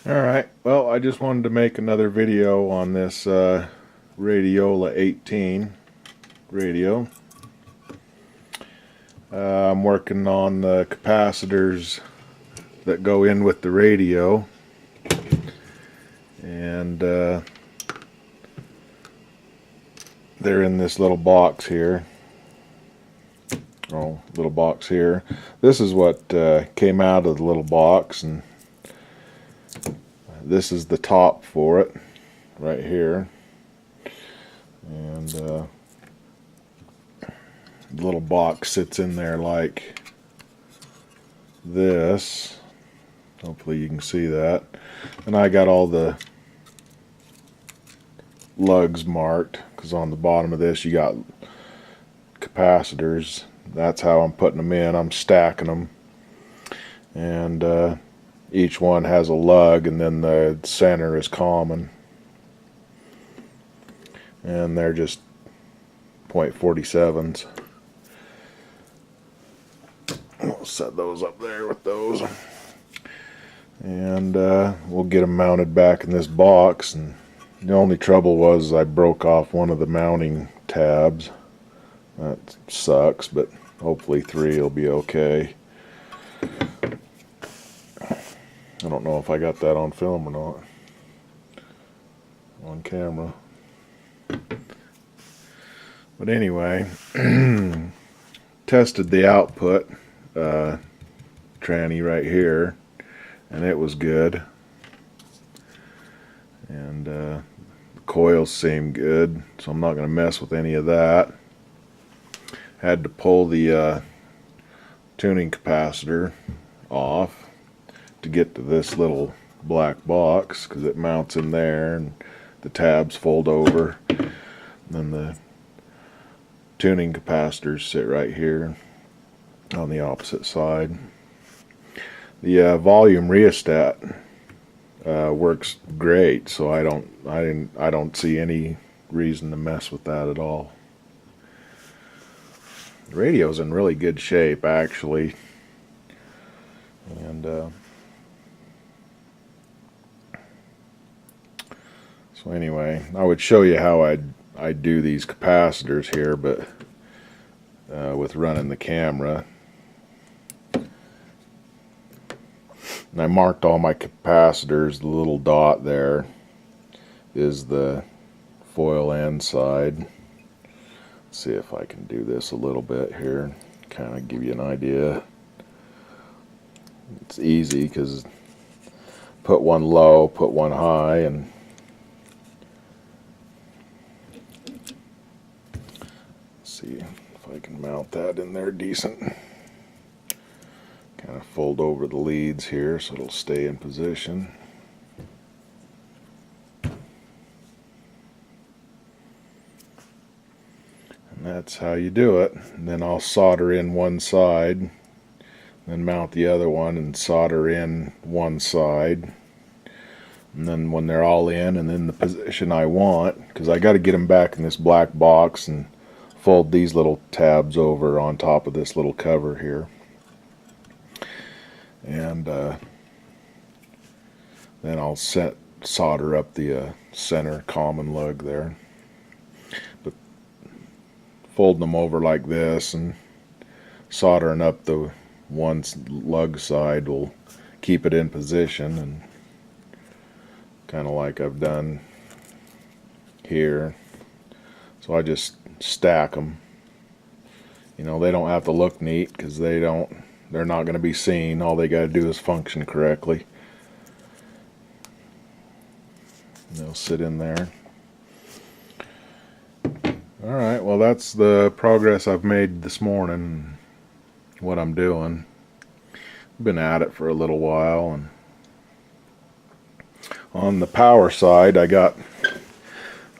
Alright, well, I just wanted to make another video on this Radiola 18 radio. I'm working on the capacitors that go in with the radio, and they're in this little box here. Little box here. This is what came out of the little box, and this is the top for it right here, and the little box sits in there like this. Hopefully you can see that. And I got all the lugs marked, because on the bottom of this you got capacitors. That's how I'm putting them in. I'm stacking them, and each one has a lug, and then the center is common, and they're just .47s. We'll set those up there with those, and we'll get them mounted back in this box. And the only trouble was I broke off one of the mounting tabs. That sucks, but hopefully 3 will be okay. I don't know if I got that on film or not, on camera. But anyway, tested the output tranny right here, and it was good. And the coils seem good, so I'm not going to mess with any of that. Had to pull the tuning capacitor off to get to this little black box, because it mounts in there and the tabs fold over, and then the tuning capacitors sit right here on the opposite side. The volume rheostat works great, so I don't see any reason to mess with that at all. The radio's in really good shape, actually, and so anyway, I would show you how I do these capacitors here, but with running the camera. And I marked all my capacitors. The little dot there is the foil end side. Let's see if I can do this a little bit here, kind of give you an idea. It's easy because put one low, put one high, and see if I can mount that in there decent. Kind of fold over the leads here so it'll stay in position. And that's how you do it. And then I'll solder in one side, then mount the other one and solder in one side. And then when they're all in and in the position I want, because I got to get them back in this black box and fold these little tabs over on top of this little cover here, and then I'll solder up the center common lug there. But folding them over like this and soldering up the one lug side will keep it in position, and kind of like I've done here. So I just stack them. You know, they don't have to look neat because they're not going to be seen. All they got to do is function correctly. They'll sit in there. Alright, well, that's the progress I've made this morning, what I'm doing. I've been at it for a little while, and on the power side I got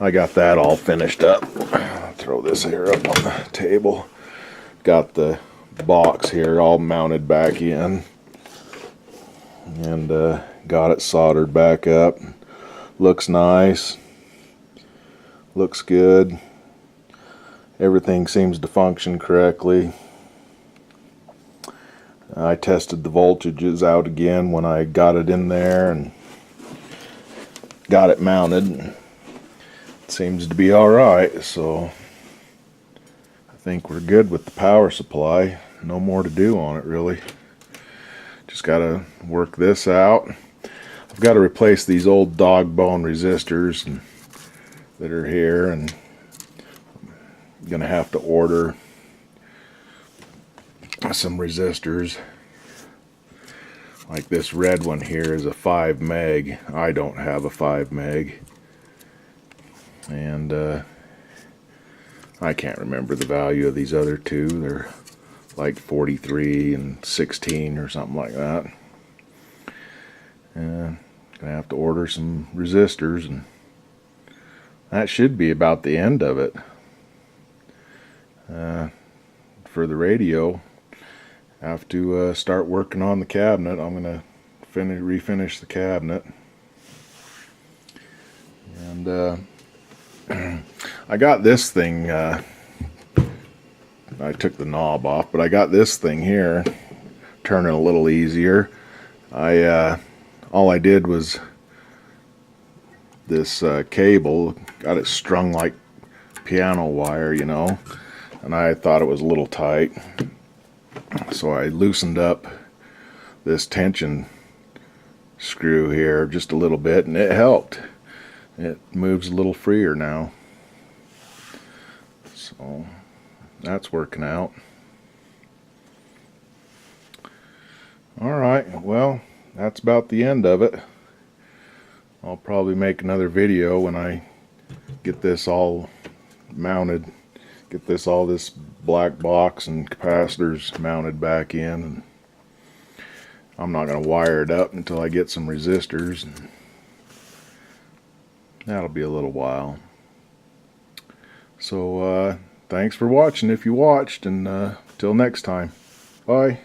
that all finished up. I'll throw this here up on the table. Got the box here all mounted back in, and got it soldered back up. Looks nice, looks good. Everything seems to function correctly. I tested the voltages out again when I got it in there, and got it mounted. It seems to be alright, so I think we're good with the power supply. No more to do on it really. Just gotta work this out. I've got to replace these old dog bone resistors that are here, and I'm gonna have to order some resistors. Like this red one here is a 5 meg. I don't have a 5 meg, and I can't remember the value of these other two. They're like 43 and 16 or something like that. And gonna have to order some resistors, and that should be about the end of it for the radio. I have to start working on the cabinet. I'm gonna refinish the cabinet, and I got this thing. I took the knob off, but I got this thing here turning a little easier. All I did was this cable, got it strung like piano wire, you know, and I thought it was a little tight, so I loosened up this tension screw here just a little bit, and it helped. It moves a little freer now, so that's working out. Alright, well, that's about the end of it. I'll probably make another video when I get this all mounted, get this black box and capacitors mounted back in. And I'm not going to wire it up until I get some resistors, and that'll be a little while. So thanks for watching if you watched, and till next time. Bye.